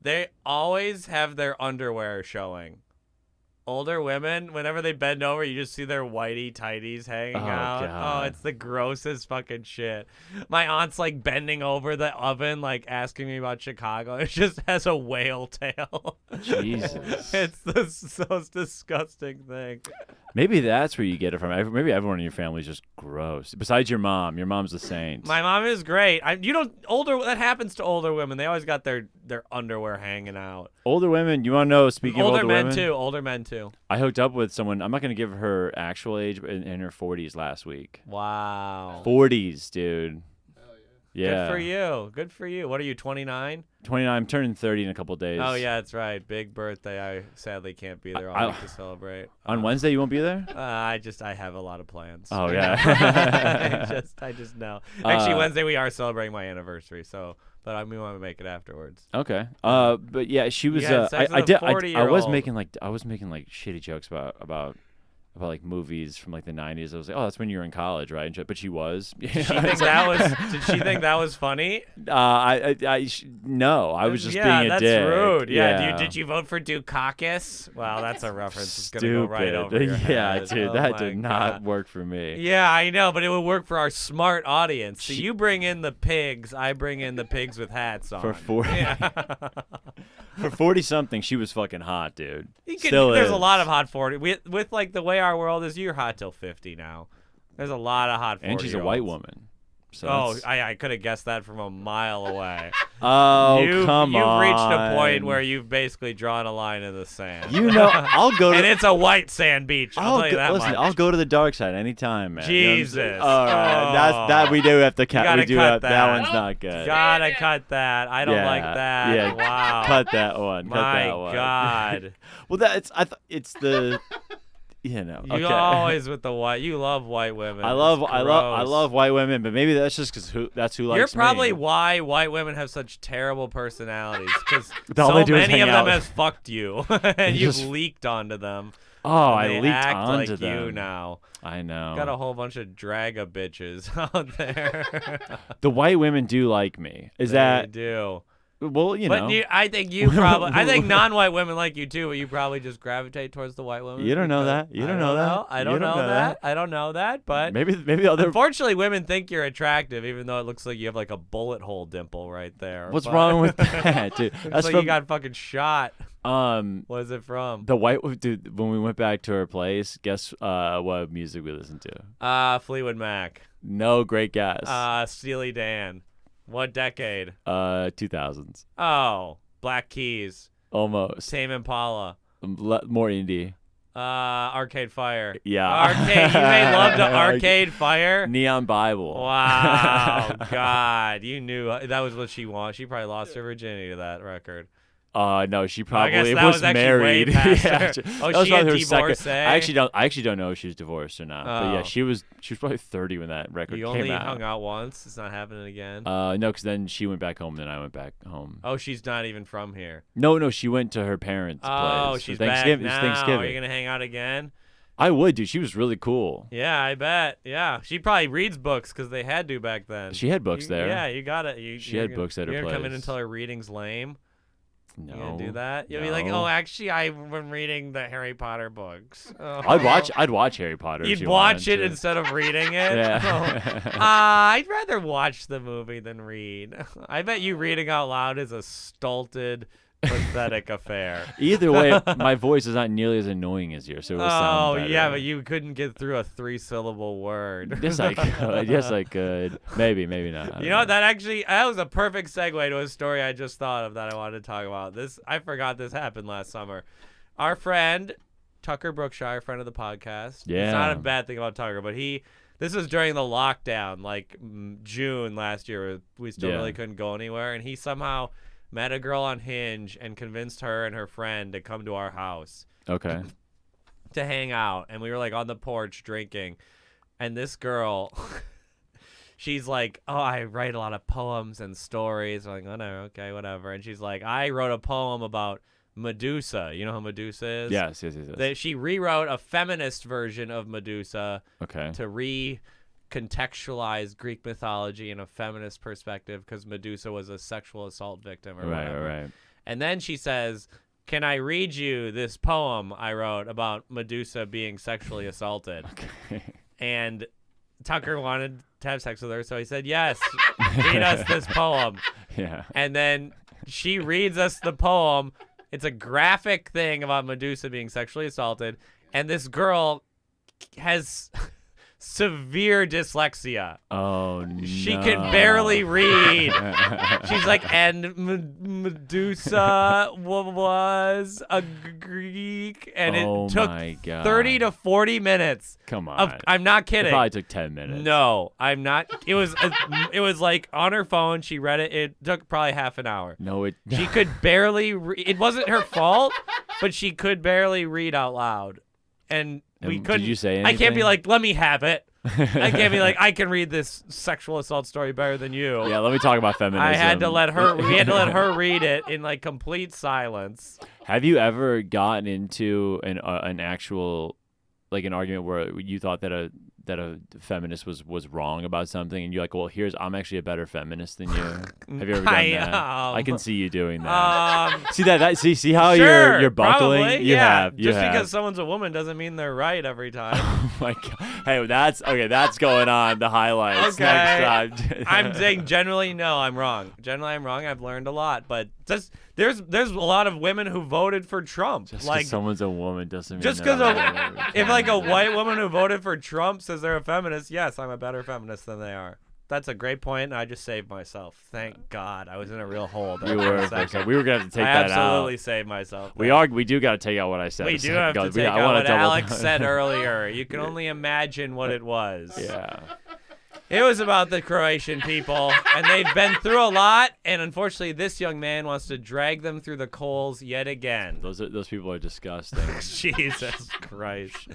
they always have their underwear showing. Older women, whenever they bend over, you just see their whitey tighties hanging out. God. Oh, it's the grossest fucking shit. My aunt's like bending over the oven, like asking me about Chicago. It just has a whale tail. Jesus. It's the most disgusting thing. Maybe that's where you get it from. Maybe everyone in your family is just gross. Besides your mom. Your mom's a saint. My mom is great. That happens to older women. They always got their underwear hanging out. Older women, you want to know, speaking of older women? Older men too. I hooked up with someone, I'm not going to give her actual age, but in her 40s last week. Wow. 40s, dude. Yeah. Good for you. What are you, 29? 29. I'm turning 30 in a couple days. Oh yeah, that's right. Big birthday. I sadly can't be there all week to celebrate. On Wednesday, you won't be there? I have a lot of plans. Oh yeah. I just know. Actually, Wednesday we are celebrating my anniversary, but we want to make it afterwards. Okay. But yeah, she was. You had sex I with a did. I was 40-year-old. making like shitty jokes about like movies from like the 90s. I was like, oh, that's when you were in college, right? But she was. Did she think that was funny? No, I was just being a that's dick. rude. Yeah. Did you vote for Dukakis? Wow, that's a reference. It's gonna go right over your Yeah, head. dude, Oh that my did not God. work for me. Yeah, I know, but it would work for our smart audience. So you bring in the pigs, I bring in the pigs with hats on. For 40, Yeah. for 40 something, she was fucking hot, dude. There's is. a lot of hot 40. With like the way our world is, you're hot till 50 now. There's a lot of hot 40. And she's a white woman. So Oh, that's- I could have guessed that from a mile away. oh, come on. You've reached a point where you've basically drawn a line in the sand. You know, I'll go to. And it's a white sand beach. I'll tell you that listen, much. I'll go to the dark side anytime, man. You know what I'm Jesus. saying? All right, Oh. that we do have to cut. gotta We do cut have, that. one's not good. Gotta cut that. I don't Yeah, like that. yeah, Wow. Cut that one. Cut My that one. God. Well, it's the. You know. You okay. always with the white. You love white women. I It's love gross. white women, but maybe that's just because that's who likes You're probably me. why white women have such terrible personalities because All so they do is many hang of them out. has fucked you and you've Just- leaked onto them. Oh, and I they leaked act onto like them. you now. I know. Got a whole bunch of draga bitches out there. The white women do like me. Is They that do? well? You But know. I think you probably. I think non-white women like you too, but you probably just gravitate towards the white women. You don't know because- that. You don't know that. I You don't don't know know that. I don't know that. But maybe other. unfortunately, women think you're attractive, even though it looks like you have like a bullet hole dimple right there. What's But- wrong with that, dude? It's That's like from you got fucking shot. What is it from? the white dude. When we went back to her place, guess what music we listened to? Fleetwood Mac. No, great guess. Steely Dan. What decade? 2000s. Oh, Black Keys. Almost. Tame Impala. More indie. Arcade Fire. Yeah. Arcade. You made love to Arcade Fire. Neon Bible. Wow. God, you knew that was what she wanted. She probably lost her virginity to that record. No, she I probably guess that was actually way married. past Yeah, her. Oh, that was she a probably her second- divorcee? I actually don't know if she's divorced or not. But yeah, Oh. she was probably 30 when that record You came only out. hung out once. It's not happening again. No, because then she went back home, then I went back home. Oh, she's not even from here. No, she went to her parents' Oh, place. she's for back Thanksgiving. now. It's Thanksgiving. Are you gonna hang out again? I would, dude. She was really cool. Yeah, I bet. Yeah, she probably reads books because they had to back then. She had books there. Yeah, you got it. She had books at her You're gonna come in place. and tell her reading's lame. No. You gonna do that? You'll be like, No. oh, actually, I've been reading the Harry Potter books. Oh. I'd watch Harry Potter. if You'd you watch wanted it to. instead of reading it. Yeah. Oh. I'd rather watch the movie than read. I bet you reading out loud is a stulted, pathetic affair. Either way, my voice is not nearly as annoying as yours, so it will sound better. Yeah, but you couldn't get through a 3-syllable word. Yes, I could. Yes, I could. Maybe not. I don't You know, that was a perfect segue to a story I just thought of that I wanted to talk about. I forgot this happened last summer. Our friend Tucker Brookshire, friend of the podcast. Yeah. It's not a bad thing about Tucker, but this was during the lockdown, like June last year. Where we still Yeah. really couldn't go anywhere, and he somehow met a girl on Hinge and convinced her and her friend to come to our house Okay. to hang out. And we were like on the porch drinking, and this girl she's like, oh, I write a lot of poems and stories. I'm like, whatever, okay, whatever. And she's like, I wrote a poem about Medusa. You know who Medusa is? Yes. She rewrote a feminist version of Medusa Okay. to recontextualize Greek mythology in a feminist perspective because Medusa was a sexual assault victim or whatever. Right. And then she says, can I read you this poem I wrote about Medusa being sexually assaulted? Okay. And Tucker wanted to have sex with her, so he said, yes, read us this poem. Yeah. And then she reads us the poem. It's a graphic thing about Medusa being sexually assaulted. And this girl has severe dyslexia. Oh no. She can barely read. She's like, and Medusa was a Greek, and Oh it took my God. 30 to 40 minutes. Come on. I'm not It kidding. probably took 10 minutes. No, I'm not. It was like on her phone. She read it. It took probably half an hour. No, it. She could barely. It wasn't her fault, but she could barely read out loud, and we And couldn't. did you say I can't be anything? like, let me have it. I can't be like, I can read this sexual assault story better than you. Yeah, let me talk about feminism. I had to let her. We had to let her read it in like complete silence. Have you ever gotten into an actual, like an argument where you thought that a feminist was wrong about something, and you're like, well, I'm actually a better feminist than you. Have you ever done that? I can see you doing that. See how sure, you're buckling. Probably, You yeah. have. Just because someone's a woman doesn't mean they're right every time. Oh my God. Hey, that's okay. That's going on the highlights Okay. next time. I'm saying generally, no, I'm wrong. Generally, I'm wrong. I've learned a lot, but just there's a lot of women who voted for Trump. Just like because someone's a woman doesn't mean just they're because right. if like a white woman who voted for Trump says they're a feminist, yes, I'm a better feminist than they are. That's a great point, and I just saved myself. Thank God. I was in a real hole there. You for a were. second. We were gonna have to take I that absolutely out. saved myself. We do got to take out what I said. We a do second have to ago. take I out wanna what double Alex down. said earlier. You can only imagine what it was. Yeah. It was about the Croatian people, and they've been through a lot, and unfortunately, this young man wants to drag them through the coals yet again. Those people are disgusting. Jesus Christ.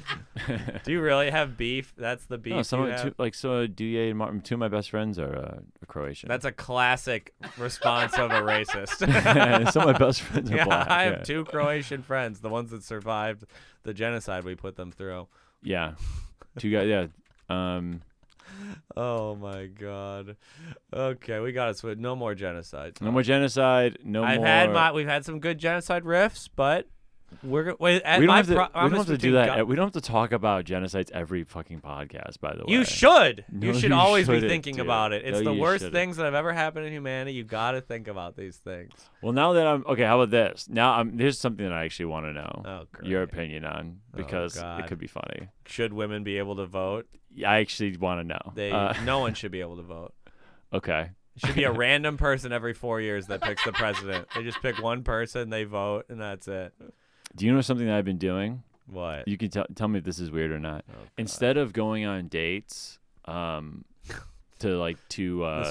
Do you really have beef? That's the beef No, you have? Duye and Martin, two of my best friends are Croatian. That's a classic response of a racist. Some of my best friends are Yeah, black. I have yeah. two Croatian friends, the ones that survived the genocide we put them through. Yeah, two guys. Yeah. Oh my God. Okay, we got to switch. No more genocide. No more genocide. No more. We've had some good genocide riffs, but we're We don't have to do that. God, We don't have to talk about genocides every fucking podcast. By the way, you should. No, you should you always be shouldn't, thinking dude. about it. It's No, the you worst shouldn't. things that have ever happened in humanity. You got to think about these things. Well, now that I'm okay, how about this? Now here's something that I actually want to know Oh, great. your opinion on because God. it could be funny. Should women be able to vote? I actually want to know. No one should be able to vote. Okay. It should be a random person every 4 years that picks the president. They just pick one person, they vote, and that's it. Do you know something that I've been doing? What? You can tell me if this is weird or not. Oh, God. Instead of going on dates, This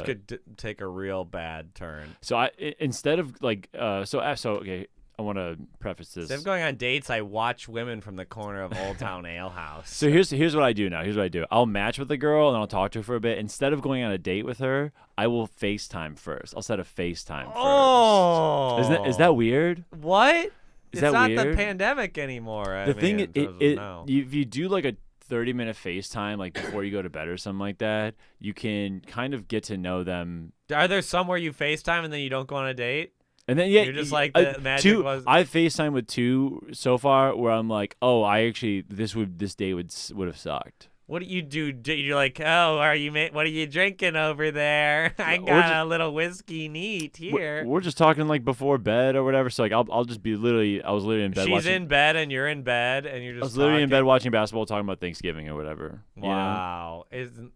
could take a real bad turn. so instead of okay, I want to preface this. Instead of going on dates, I watch women from the corner of Old Town Ale House. So here's what I do now. Here's what I do. I'll match with the girl and I'll talk to her for a bit. Instead of going on a date with her, I will FaceTime first. I'll set a FaceTime first. Oh, Is that weird? What? Is it's that not the weird? pandemic anymore. The thing is, no. if you do like a 30-minute FaceTime, like before you go to bed or something like that, you can kind of get to know them. Are there some where you FaceTime and then you don't go on a date? And then You're just like the magic was. I've FaceTime with two so far where I'm like, oh, I actually this day would have sucked. What do you do? You're like, oh, what are you drinking over there? I We're got just- a little whiskey neat here. We're just talking like before bed or whatever. So like I'll just be I was literally in bed. She's watching, in bed and you're in bed and you're just. I was literally in bed talking. watching basketball, talking about Thanksgiving or whatever. you know? Wow.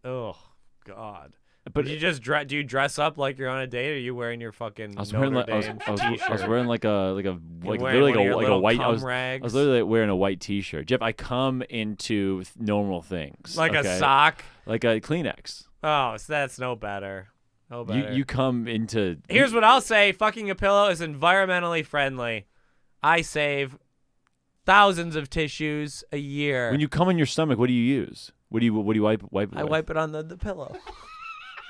Oh God. But do you just do you dress up like you're on a date, or are you wearing your fucking I was Notre wearing like Dame I was t-shirt? wearing like You're literally wearing one of your like a little white. cum I was rags? literally wearing a white T-shirt. Jeff, I come into normal things. Like okay? a sock. Like a Kleenex. Oh, so that's no better. No better. You come into. Here's what I'll say: fucking a pillow is environmentally friendly. I save thousands of tissues a year. When you come on your stomach, what do you use? What do you wipe? I with? wipe it on the pillow.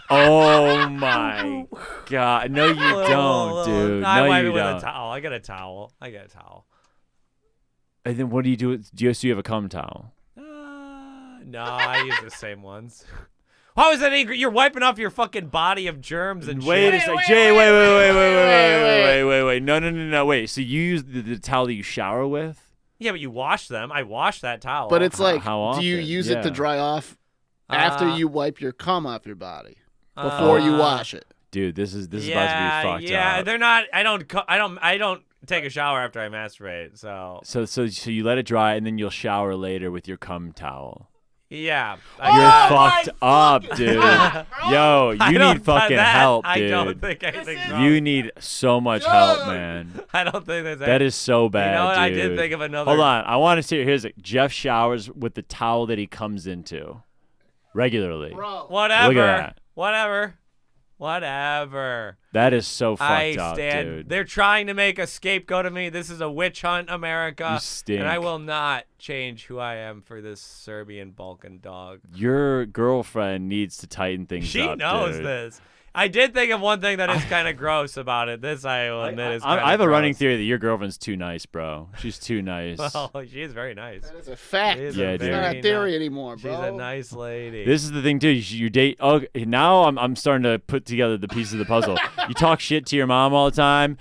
Oh my God! No, you don't, dude. I No, wipe you it with don't. a towel. I got a towel. And then what do you do? Do you have a cum towel? No, I use the same ones. How is that angry? You're wiping off your fucking body of germs and Wait a shit. second, Jay. Wait. No. Wait. So you use the towel that you shower with? Yeah, but you wash them. I wash that towel. But it's like, How do you often? use it to Yeah. dry off after Uh, you wipe your cum off your body before you wash it? Dude, this is about to be fucked yeah, up. they're not. I don't take a shower after I masturbate. So So you let it dry and then you'll shower later with your cum towel. Yeah. You're fucked up, dude. Yo, I you don't- need fucking that, help, I dude. don't think anything's wrong. You need so much help, man. I don't think there's That is so bad, You know what? dude. I did think of another. Hold on. I want to see. Here's it. Jeff showers with the towel that he comes into regularly. Bro. Whatever. Look at that. Whatever. That is so fucked I up, stand. dude. They're trying to make a scapegoat of me. This is a witch hunt, America. You stink. And I will not change who I am for this Serbian Balkan dog. Your girlfriend needs to tighten things She up, knows dude. this. I did think of one thing that is kind of gross about it. This I will admit is kind of I have a running gross. theory that your girlfriend's too nice, bro. She's too nice. Well, she is very nice. That is a fact. She is Yeah, a dude. It's not very a theory nice- anymore, bro. She's a nice lady. This is the thing, too. You date. Oh, now I'm starting to put together the pieces of the puzzle. You talk shit to your mom all the time.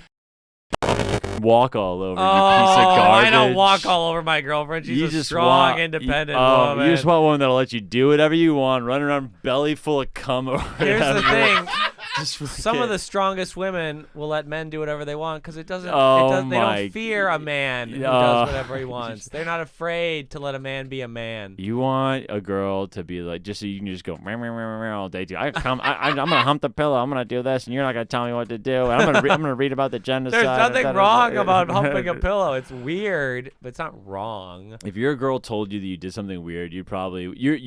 Walk all over you, piece of garbage. I don't walk all over my girlfriend. She's You a just strong, want, independent you woman. just want one that'll let you do whatever you want, run around belly full of cum or Here's the whatever. thing. Just Some of fucking- the strongest women will let men do whatever they want because it doesn't. Oh they my don't fear a man who Oh. does whatever he wants. They're not afraid to let a man be a man. You want a girl to be like, just so you can just go meow, meow, meow, meow, all day. I'm gonna hump the pillow. I'm gonna do this, and you're not gonna tell me what to do. I'm gonna read about the genocide. There's nothing da, da, da, wrong da. about humping a pillow. It's weird, but it's not wrong. If your girl told you that you did something weird, you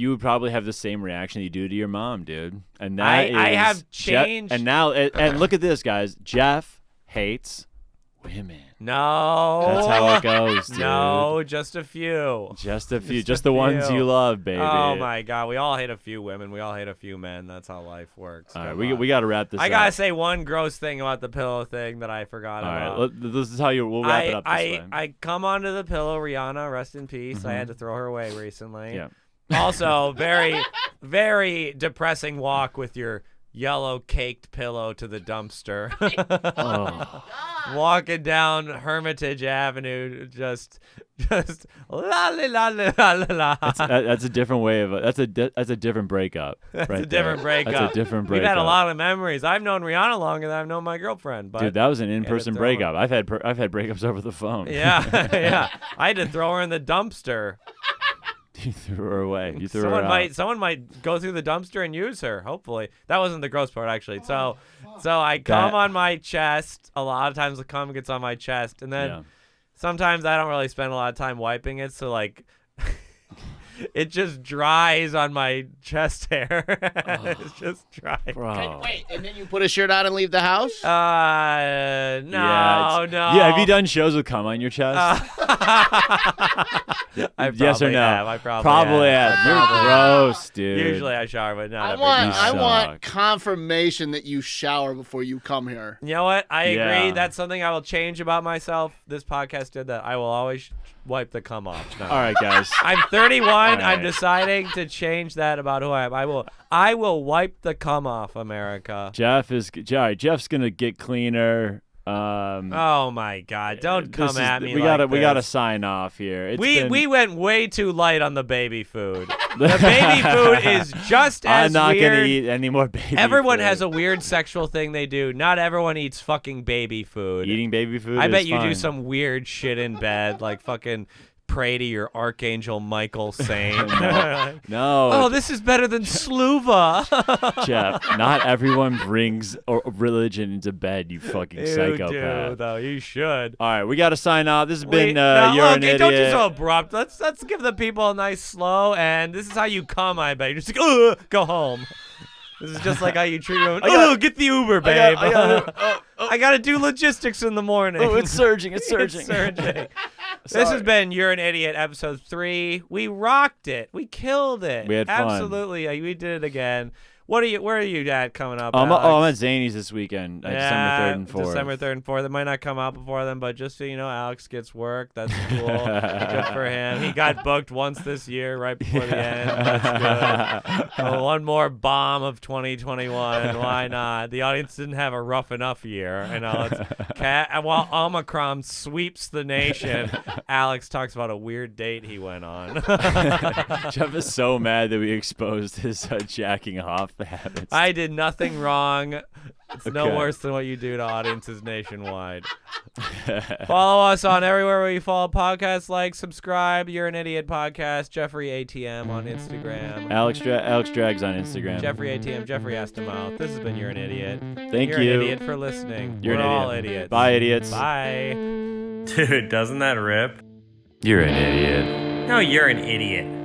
would probably have the same reaction you do to your mom, dude. And that I is have Jeff- changed. and now, and look at this, guys. Jeff hates women. No. That's how it goes, dude. No, just a few. Just a few, Just just a the ones few. you love, baby. Oh my God, we all hate a few women. We all hate a few men. That's how life works. All right, Come we on. got to wrap this I up. gotta say one gross thing about the pillow thing that I forgot All about. right, this is how we'll wrap it up this way. I come onto the pillow, Rihanna, rest in peace. I had to throw her away recently. Yeah. Also, very, very depressing walk with your yellow caked pillow to the dumpster. Oh. Walking down Hermitage Avenue, just la la la la la la. That's a different way of that's a different breakup. That's right a different there. breakup. That's a different breakup. We've had a lot of memories. I've known Rihanna longer than I've known my girlfriend. But Dude, that was an in-person throw her- breakup. I've had breakups over the phone. yeah, yeah. I had to throw her in the dumpster. You threw her away. You threw her out. Someone might go through the dumpster and use her. Hopefully, that wasn't the gross part actually. So I come on my chest. A lot of times the cum gets on my chest, and then Yeah. sometimes I don't really spend a lot of time wiping it. So like, it just dries on my chest hair. It's just dry. Bro. Wait, and then you put a shirt on and leave the house? No, Yeah, no. Yeah, have you done shows with cum on your chest? I yes or probably no? have. I probably have. have. You're Probably. gross, dude. Usually I shower, but not I every want time. You I want suck. confirmation that you shower before you come here. You know what? I agree. Yeah. That's something I will change about myself. This podcast did that. I will always wipe the cum off. Now. All right, guys. I'm 31. All I'm right. deciding to change that about who I am. I will wipe the cum off, America. Jeff's gonna get cleaner. Oh my God! Don't come at me. We like we gotta this. sign off here. It's We been- we went way too light on the baby food. The baby food is just as I'm not weird. gonna eat any more baby. Everyone food. has a weird sexual thing they do. Not everyone eats fucking baby food. Eating baby food. I is bet you do fine. some weird shit in bed, like fucking pray to your Archangel Michael saint. No, Oh, this is better than Sluva. Jeff. Not everyone brings religion into bed. You fucking You psychopath. do, though. You should. All right, we gotta sign off. This has Wait, been no, you're an okay, idiot. don't be so abrupt. Let's give the people a nice slow, and this is how you come, I bet. You're just like, ugh, go home. This is just like how you treat women. Oh, get the Uber, babe. I gotta do logistics in the morning. Oh, it's surging. It's surging. It's surging. This has been You're an Idiot, episode 3. We rocked it. We killed it. We had fun. Absolutely. We did it again. Where are you at coming up? I'm Alex? at Zany's this weekend, December 3rd and 4th. December 3rd and 4th. It might not come out before then, but just so you know, Alex gets work. That's cool. Good for him. He got booked once this year, right before the end. That's good. Oh, one more bomb of 2021. Why not? The audience didn't have a rough enough year. You know, while Omicron sweeps the nation, Alex talks about a weird date he went on. Jeff is so mad that we exposed his jacking off happens. I did nothing wrong. It's no Okay. worse than what you do to audiences nationwide. Follow us on everywhere where you follow podcasts. Like, subscribe. You're an Idiot Podcast. Jeffrey ATM on Instagram. Alex Drags on Instagram. Jeffrey ATM. Jeffrey Astamouth. This has been You're an Idiot. Thank You're you. an idiot for listening. You're We're an all idiot. idiots. Bye, idiots. Bye. Dude, doesn't that rip? You're an idiot. No, you're an idiot.